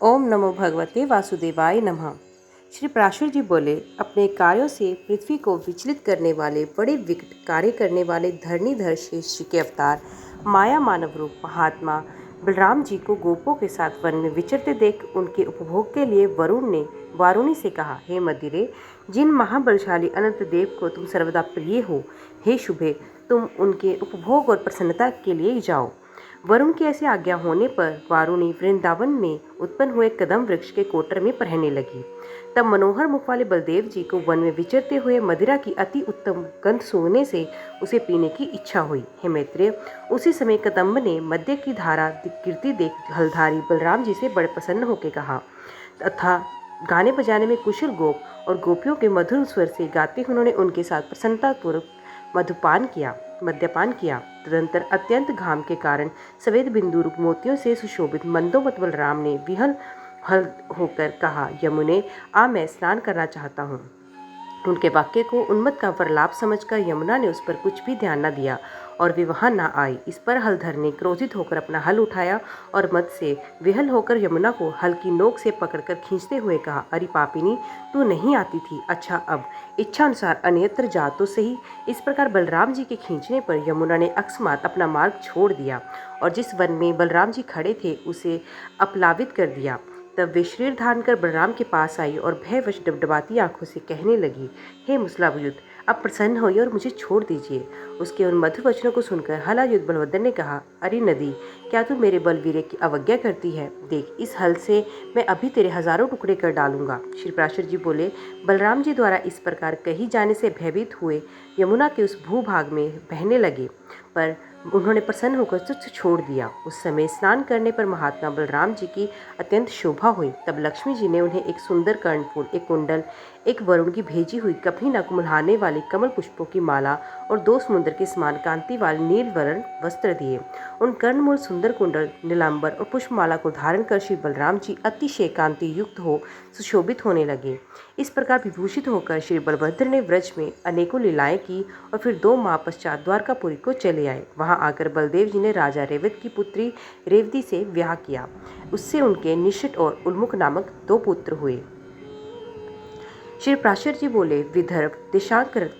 ओम नमो भगवते वासुदेवाय नमः। श्री पराशर जी बोले, अपने कार्यों से पृथ्वी को विचलित करने वाले, बड़े विकट कार्य करने वाले धरणीधर शेष जी के अवतार माया मानव रूप महात्मा बलराम जी को गोपों के साथ वन में विचरते देख उनके उपभोग के लिए वरुण ने वारुणी से कहा, हे मदिरे, जिन महाबलशाली अनंत देव को तुम सर्वदा प्रिय हो, हे शुभे, तुम उनके उपभोग और प्रसन्नता के लिए जाओ। वरुण की ऐसी आज्ञा होने पर वारुणी वृंदावन में उत्पन्न हुए कदम वृक्ष के कोटर में रहने लगी। तब मनोहर मुख वाले बलदेव जी को वन में विचरते हुए मदिरा की अति उत्तम गंध सूंघने से उसे पीने की इच्छा हुई। हे मैत्रेय, उसी समय कदम्ब ने मध्य की धारा गिरती देख हलधारी बलराम जी से बड़े प्रसन्न होकर कहा तथा गाने बजाने में कुशल गोप और गोपियों के मधुर स्वर से गाते उन्होंने उनके साथ प्रसन्नतापूर्वक मद्यपान किया। तदंतर अत्यंत घाम के कारण सफेद बिंदु रूप मोतियों से सुशोभित मंदोमत बलराम ने विहल हल होकर कहा, यमुने, आ, मैं स्नान करना चाहता हूँ। उनके वाक्य को उन्मत्त का वरलाप समझकर यमुना ने उस पर कुछ भी ध्यान न दिया और वे वहां न आई। इस पर हलधर ने क्रोधित होकर अपना हल उठाया और मद से विहल होकर यमुना को हल की नोक से पकड़कर खींचते हुए कहा, अरे पापिनी, तू नहीं आती थी, अच्छा अब इच्छा अनुसार अन्यत्र जा तो सही। इस प्रकार बलराम जी के खींचने पर यमुना ने अकस्मात अपना मार्ग छोड़ दिया और जिस वन में बलराम जी खड़े थे उसे अपलावित कर दिया। तब वे शरीर धारण कर बलराम के पास आई और भयवश डबडबाती आंखों से कहने लगी, हे मुसलायुद्ध, अब प्रसन्न होइए और मुझे छोड़ दीजिए। उसके उन मधुर वचनों को सुनकर हलायुद्ध बलभद्र ने कहा, अरे नदी, क्या तू मेरे बलवीर की अवज्ञा करती है? देख, इस हल से मैं अभी तेरे हजारों टुकड़े कर डालूंगा। श्री पराशर जी बोले, बलराम जी द्वारा इस प्रकार कही जाने से भयभीत हुए यमुना के उस भूभाग में बहने लगे, पर उन्होंने प्रसन्न होकर तुच्छ छोड़ दिया। उस समय स्नान करने पर महात्मा बलराम जी की अत्यंत शोभा हुई। तब लक्ष्मी जी ने उन्हें एक सुंदर कर्णफूल, एक कुंडल, एक वरुण की भेजी हुई कभी न कुम्हलाने वाली कमल पुष्पों की माला और 2 समुद्र के समान कांति वाले नील वर्ण वस्त्र दिए। उन कर्णमूल सुंदर कुंडल, नीलांबर और पुष्पमाला को धारण कर श्री बलराम जी अतिशय कांति युक्त हो सुशोभित होने लगे। इस प्रकार विभूषित होकर श्री बलभद्र ने व्रज में अनेकों लीलाएं की और फिर 2 माह पश्चात द्वारकापुरी को चले आए। वहां आकर बलदेव जी ने राजा रेवत की पुत्री रेवती से ब्याह किया। उससे उनके निषट और उल्मुख नामक 2 पुत्र हुए। श्री पराशर जी बोले, विदर्भ देशांतर्गत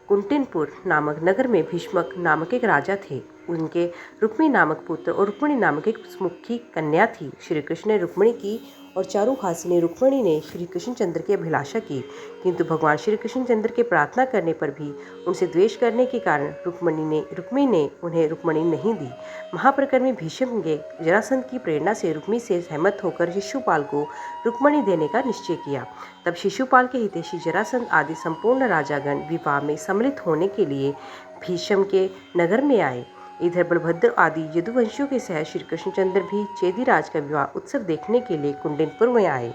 कुंटिनपुर नामक नगर में भीष्मक नामक एक राजा थे। उनके रुक्मी नामक पुत्र और रुक्मिणी नामक एक मुखी कन्या थी। श्री कृष्ण ने रुक्मिणी की और चारुहासिनी रुक्मिणी ने श्री कृष्णचंद्र की अभिलाषा की, किंतु भगवान श्री कृष्णचंद्र के प्रार्थना करने पर भी उनसे द्वेष करने के कारण रुक्मी ने उन्हें रुक्मिणी नहीं दी। महाप्रकरण भीष्म के जरासंध की प्रेरणा से रुक्मी से सहमत होकर शिशुपाल को रुक्मिणी देने का निश्चय किया। तब शिशुपाल के हितैषी जरासंध आदि संपूर्ण राजागण विवाह में सम्मिलित होने के लिए भीष्म के नगर में आए। इधर बलभद्र आदि यदुवंशियों के सह श्री कृष्णचंद्र भी चेदीराज का विवाह उत्सव देखने के लिए कुंडिनपुर में आए।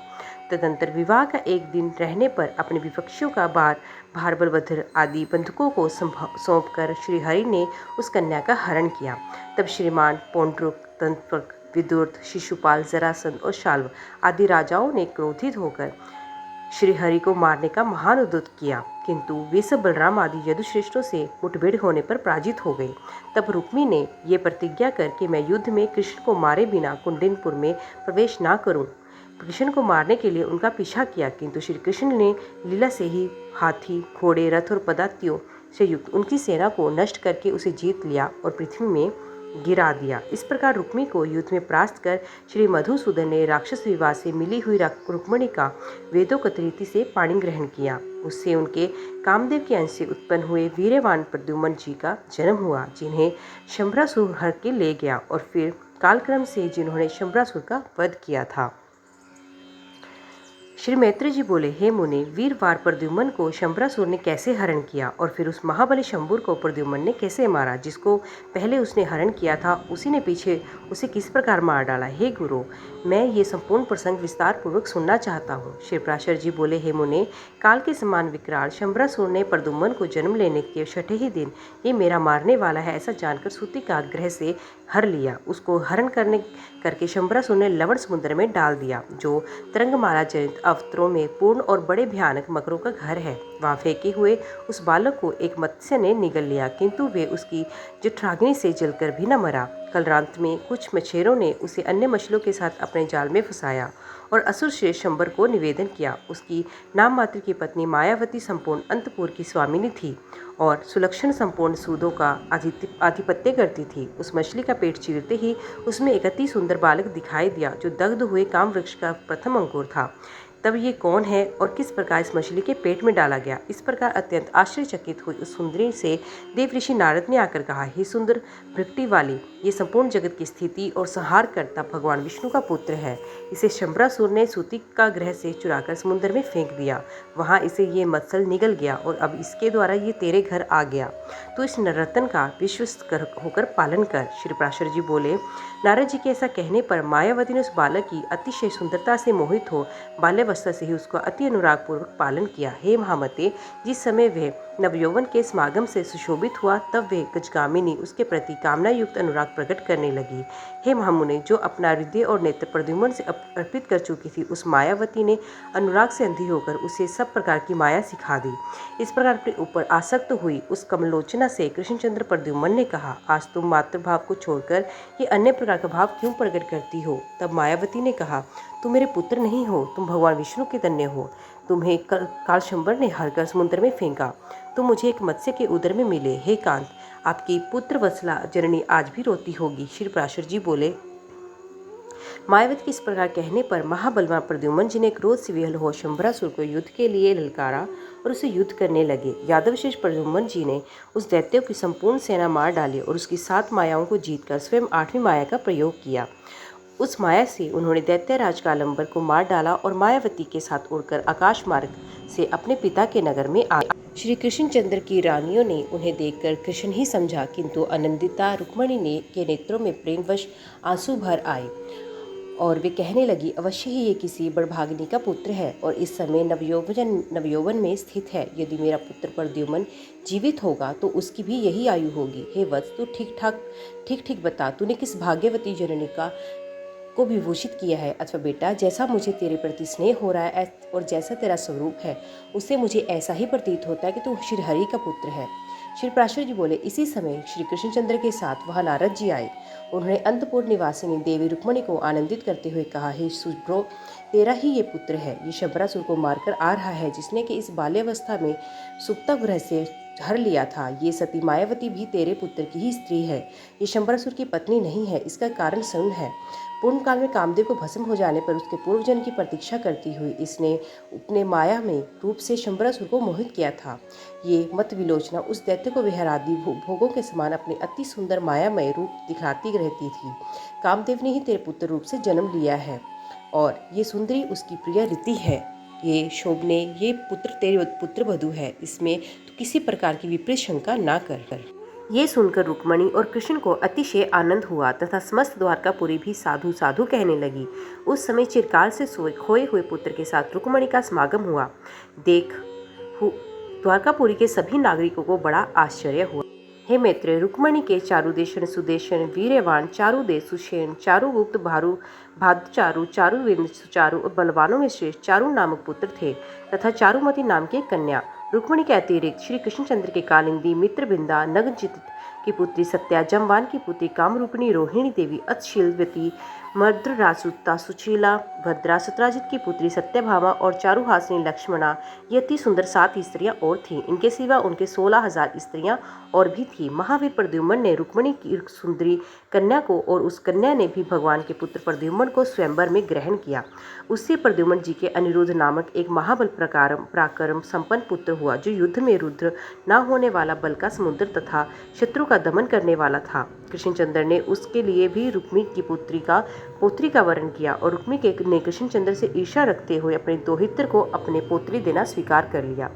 तदंतर विवाह का एक दिन रहने पर अपने विपक्षियों का भार बलभद्र आदि बंधुकों को सौंपकर श्रीहरि ने उस कन्या का हरण किया। तब श्रीमान पौंड्रुक, तंत्रक, विदुर्थ, शिशुपाल, जरासंध और शाल्व आदि राजाओं ने क्रोधित होकर श्रीहरि को मारने का महान उद्यत किया, किंतु वे सब बलराम आदि यदुश्रेष्ठों से मुठभेड़ होने पर पराजित हो गए। तब रुक्मी ने ये प्रतिज्ञा कर कि मैं युद्ध में कृष्ण को मारे बिना कुंडिनपुर में प्रवेश ना करूं। कृष्ण को मारने के लिए उनका पीछा किया, किंतु श्री कृष्ण ने लीला से ही हाथी, घोड़े, रथ और पदातियों से युक्त उनकी सेना को नष्ट करके उसे जीत लिया और पृथ्वी में गिरा दिया। इस प्रकार रुक्मी को युद्ध में परास्त कर श्री मधुसूदन ने राक्षस विवाह से मिली हुई रुक्मिणी का वेदोक्त रीति से पाणी ग्रहण किया। उससे उनके कामदेव के अंश से उत्पन्न हुए वीर्यवान प्रद्युम्न जी का जन्म हुआ, जिन्हें शंभरासुर हर के ले गया और फिर कालक्रम से जिन्होंने शंभरासुर का वध किया था। श्री मैत्री जी बोले, हे मुने, वीरवार प्रद्युम्न को शंभरासुर ने कैसे हरण किया और फिर उस महाबली शंभुर को प्रद्युम्न ने कैसे मारा? जिसको पहले उसने हरण किया था उसी ने पीछे उसे किस प्रकार मार डाला? हे गुरु, मैं ये संपूर्ण प्रसंग विस्तार पूर्वक सुनना चाहता हूँ। श्री पराशर जी बोले, हे मुने, काल के समान विकराल शंभरासुर ने प्रद्युम्न को जन्म लेने के 6ठे ही दिन ये मेरा मारने वाला है ऐसा जानकर सूती का ग्रह से हर लिया। उसको हरण करके शंभरासुर ने लवण समुद्र में डाल दिया, जो तरंगमाला जनित अवतरों में पूर्ण और बड़े भयानक मकरों का घर है। वहां फेंके हुए उस बालक को एक मत्स्य ने निगल लिया, किंतु वे उसकी जठराग्नि से जलकर भी न मरा। कल रात में कुछ मछेरों ने उसे अन्य मछलियों के साथ अपने जाल में फंसाया और असुर श्रेष्ठ शंबर को निवेदन किया। उसकी नाम मात्र की पत्नी मायावती संपूर्ण अंतपुर की स्वामिनी थी और सुलक्षण संपूर्ण सूदों का आधिपत्य करती थी। उस मछली का पेट चीरते ही उसमें एक अति सुंदर बालक दिखाई दिया जो दग्ध हुए काम वृक्ष का प्रथम अंकुर था। तब ये कौन है और किस प्रकार इस मछली के पेट में डाला गया? इस प्रकार अत्यंत आश्चर्यचकित हुई उस सुंदरी से देव ऋषि नारद ने आकर कहा, हे सुंदर भृक्ति वाली, ये संपूर्ण जगत की स्थिति और संहार करता भगवान विष्णु का पुत्र है। इसे शंबरासुर ने सूतिका ग्रह से चुराकर समुद्र में फेंक दिया। वहाँ इसे ये मत्सल निगल गया और अब इसके द्वारा ये तेरे घर आ गया। तो इस नररत्न का विश्वस्त होकर पालन कर। श्री पराशर जी बोले, नारद जी के ऐसा कहने पर मायावती ने उस बालक की अतिशय सुंदरता से मोहित हो बाल्यावस्था से ही उसका अति अनुराग पूर्वक पालन किया। हे महामते, जिस समय वह नवयौवन के समागम से सुशोभित हुआ तब वह गजगामिनी उसके प्रति कामना युक्त अनुराग प्रकट करने लगी। हे महामुने, जो अपना हृदय और नेत्र प्रद्युम्न से अर्पित कर चुकी थी, उस मायावती ने अनुराग से अंधी होकर उसे सब प्रकार की माया सिखा दी। इस प्रकार अपने ऊपर आसक्त हुई उस कमलोचना से कृष्णचंद्र प्रद्युम्न ने कहा, आज तुम मातृभाव को छोड़कर ये अन्य प्रकार का भाव क्यों प्रकट करती हो? तब मायावती ने कहा, तुम मेरे पुत्र नहीं हो, तुम भगवान विष्णु के कन्या हो। तुम्हें कालशंबर ने हरकर समुद्र में फेंका, तुम मुझे एक मत्स्य के उदर में मिले। हे कांत, आपकी पुत्र वत्सला जननी आज भी रोती होगी। श्री पराशर जी बोले, मायावती के इस प्रकार कहने पर महाबलवान प्रद्युम्न जी ने क्रोध से विहल हो शंबरासुर को युद्ध के लिए ललकारा और उसे युद्ध करने लगे। यादव श्रेष्ठ प्रद्युम्न जी ने उस दैत्य की संपूर्ण सेना मार डाली और उसकी 7 मायाओं को जीतकर स्वयं 8वीं माया का प्रयोग किया। उस माया से उन्होंने दैत्यराज कालंबर को मार डाला और मायावती के साथ उड़कर आकाश मार्ग से अपने पिता के नगर में आ गए। श्री कृष्णचंद्र की रानियों ने उन्हें देखकर कृष्ण ही समझा, किंतु आनंदिता रुक्मणी ने के नेत्रों में प्रेमवश आंसू भर आए और वे कहने लगी, अवश्य ही ये किसी बड़भागिनी का पुत्र है और इस समय नवयौवन में स्थित है। यदि मेरा पुत्र प्रद्युम्न जीवित होगा तो उसकी भी यही आयु होगी। हे वत्स, तू ठीक ठीक बता, तूने किस भाग्यवती जननी को विभूषित किया है? अथवा बेटा, जैसा मुझे तेरे प्रति स्नेह हो रहा है और जैसा तेरा स्वरूप है, उससे मुझे ऐसा ही प्रतीत होता है कि तू श्रीहरि का पुत्र है। श्री पराशर जी बोले, इसी समय श्री कृष्णचंद्र के साथ वहां नारद जी आए। उन्होंने अंतपुर निवासिनी देवी रुक्मणी को आनंदित करते हुए कहा, हे सुब्रो, तेरा ही ये पुत्र है। ये शंबरासुर को मारकर आ रहा है, जिसने कि इस बाल्यावस्था में सुप्ता ग्रह से हर लिया था। ये सती मायावती भी तेरे पुत्र की ही स्त्री है। ये शंबरासुर की पत्नी नहीं है। इसका कारण सुन है। पूर्ण काल में कामदेव को भस्म हो जाने पर उसके पूर्वजन की प्रतीक्षा करती हुई इसने अपने माया में रूप से शंबरासुर को मोहित किया था। ये मत विलोचना उस दैत्य को विहरादी भोगों के समान अपने अति सुंदर मायामय रूप दिखाती रहती थी। कामदेव ने ही तेरे पुत्र रूप से जन्म लिया है और ये सुंदरी उसकी प्रिय रीति है। ये शोभने, ये पुत्र तेरे पुत्र वधू है, इसमें तो किसी प्रकार की विपरीत शंका ना कर। ये सुनकर रुक्मणी और कृष्ण को अतिशय आनंद हुआ तथा समस्त द्वारकापुरी भी साधु साधु कहने लगी। उस समय चिरकाल से खोए हुए पुत्र के साथ रुक्मणी का समागम हुआ देख द्वारकापुरी के सभी नागरिकों को बड़ा आश्चर्य हुआ। हे मैत्रेय, रुक्मणी के चारुदेशन, सुदेशन, वीर्यवान, चारुदेश, सुषेण, चारुगुप्त, भादुचारु, चारुवेंद्र, सुचारु और बलवानों में श्रेष्ठ चारु नामक पुत्र थे तथा चारुमती नाम की कन्या। रुक्मणी के अतिरिक्त श्री कृष्णचंद्र के कालिंदी, मित्रबिंदा, नगचित की पुत्री सत्या, जमवान की पुत्री कामरूपिणी रोहिणी देवी, अतशीलवती, मद्ररासुता, सुशीला, भद्रा, सत्राजित की पुत्री सत्यभामा और चारुहासिनी लक्ष्मणा, ये अति सुंदर 7 स्त्रियां और थीं। इनके सिवा उनके 16,000 स्त्रियां और भी थीं। महावीर प्रद्युम्न ने रुक्मणी की सुंदरी कन्या को और उस कन्या ने भी भगवान के पुत्र प्रद्युम्न को स्वयंवर में ग्रहण किया। उससे प्रद्युम्न जी के अनिरुद्ध नामक एक महाबल पराक्रम संपन्न पुत्र हुआ, जो युद्ध में रुद्र न होने वाला बल का समुद्र तथा शत्रु का दमन करने वाला था। कृष्णचंद्र ने उसके लिए भी रुक्मी की पोत्री का वर्ण किया और रुक्मी ने कृष्णचंद्र से ईर्ष्या रखते हुए अपने दोहित्र को अपने पोत्री देना स्वीकार कर लिया।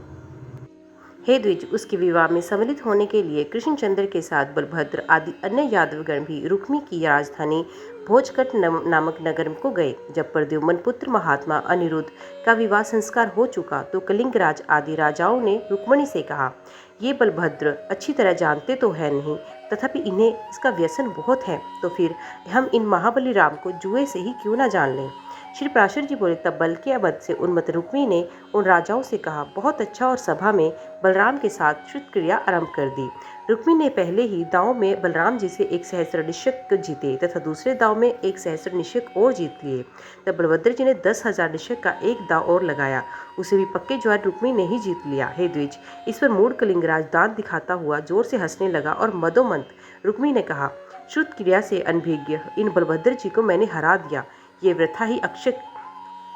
हे द्विज, उसके विवाह में सम्मिलित होने के लिए कृष्णचंद्र के साथ बलभद्र आदि अन्य यादवगण भी रुक्मी की राजधानी भोजकट नामक नगर को गए। जब प्रद्युम्न पुत्र महात्मा अनिरुद्ध का विवाह संस्कार हो चुका तो कलिंगराज आदि राजाओं ने रुक्मणी से कहा, ये बलभद्र अच्छी तरह जानते तो है नहीं, तथापि इन्हें इसका व्यसन बहुत है, तो फिर हम इन महाबली राम को जुए से ही क्यों ना जान लें। श्री पराशर जी बोले, तब बल के अवध से उन्मत्त रुक्मी ने उन राजाओं से कहा, बहुत अच्छा, और सभा में बलराम के साथ श्रुत क्रिया आरंभ कर दी। रुक्मी ने पहले ही दांव में बलराम जी से 1 सहस्त्र निश्चक जीते तथा दूसरे दांव में 1 सहस्त्र निश्चक और जीत लिए। तब बलभद्र जी ने 10,000 निश्चक का एक दांव और लगाया, उसे भी पक्के ज्वार रुक्मी ने ही जीत लिया। हे द्विज, इस पर मूढ़ कलिंगराज दांत दिखाता हुआ जोर से हंसने लगा और मदोमंत रुक्मी ने कहा, श्रुत क्रिया से अनभिज्ञ इन बलभद्र जी को मैंने हरा दिया। ये वृथा ही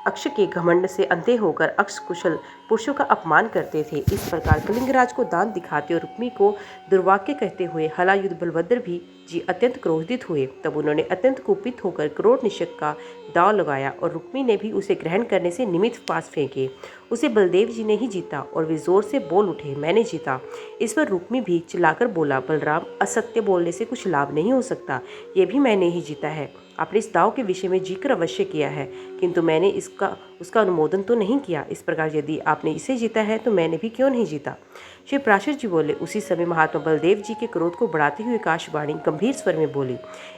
अक्ष के घमंड से अंधे होकर अक्ष कुशल पुरुषों का अपमान करते थे। इस प्रकार कलिंगराज को दांत दिखाते और रुक्मी को दुर्वाक्य कहते हुए हलायुध बलभद्र भी जी अत्यंत क्रोधित हुए। तब उन्होंने अत्यंत कुपित होकर करोड़ निश्चक का दाव लगाया और रुक्मी ने भी उसे ग्रहण करने से निमित्त पास फेंके। उसे बलदेव जी ने ही जीता और वे जोर से बोल उठे, मैंने जीता। इस पर रुक्मी भी चिल्लाकर बोला, बलराम, असत्य बोलने से कुछ लाभ नहीं हो सकता, ये भी मैंने ही जीता है। आपने इस दाव के विषय में जिक्र अवश्य किया है, किंतु मैंने उसका अनुमोदन तो नहीं किया। इस प्रकार यदि आपने इसे जीता है तो मैंने भी क्यों नहीं जीता। श्री पराशर जी बोले, उसी समय महात्मा बलदेव जी के क्रोध को बढ़ाते हुए आकाशवाणी गंभीर स्वर में बोली,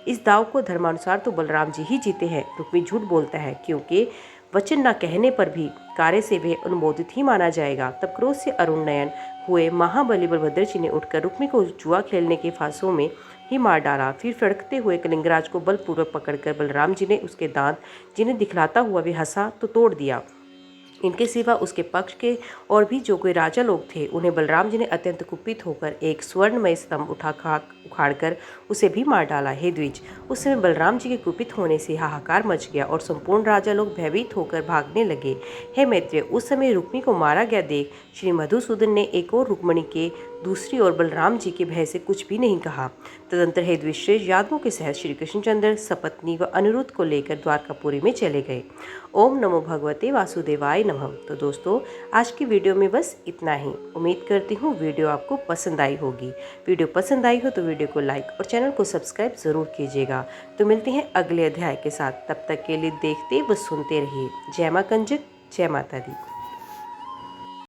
इस दाव को धर्मानुसार तो बलराम जी ही जीते हैं। रुक्मी झूठ बोलता है, क्योंकि वचन न कहने पर भी कार्य से वे अनुमोदित ही माना जाएगा। तब क्रोध से अरुण नयन हुए महाबली बलभद्र जी ने उठकर रुक्मी को जुआ खेलने के फांसों में ही मार डाला। फिर फड़कते हुए कलिंगराज को बलपूर्वक पकड़कर बलराम जी ने उसके दांत जिन्हें दिखलाता हुआ वे हंसा तो तोड़ दिया। इनके सिवा उसके पक्ष के और भी जो कोई राजा लोग थे, उन्हें बलराम जी ने अत्यंत कुपित होकर एक स्वर्णमय स्तंभ उखाड़कर उसे भी मार डाला। हे द्विज, उस समय बलराम जी के कुपित होने से हाहाकार मच गया और संपूर्ण राजा लोग भयभीत होकर भागने लगे। हे मैत्रेय, उस समय रुक्मी को मारा गया देख श्री मधुसूदन ने एक और रुक्मणी के दूसरी ओर बलराम जी के भय से कुछ भी नहीं कहा। तदंतर हे द्विश्रेष्ठ यादवों के सहित श्री कृष्णचंद्र सपत्नी व अनिरुद्ध को लेकर द्वारकापुरी में चले गए। ओम नमो भगवते वासुदेवाय नमः। तो दोस्तों, आज की वीडियो में बस इतना ही। उम्मीद करती हूँ वीडियो आपको पसंद आई होगी। वीडियो पसंद आई हो तो वीडियो को लाइक और चैनल को सब्सक्राइब ज़रूर कीजिएगा। तो मिलते हैं अगले अध्याय के साथ, तब तक के लिए देखते व सुनते रहिए। जय मां कंजक, जय माता दी।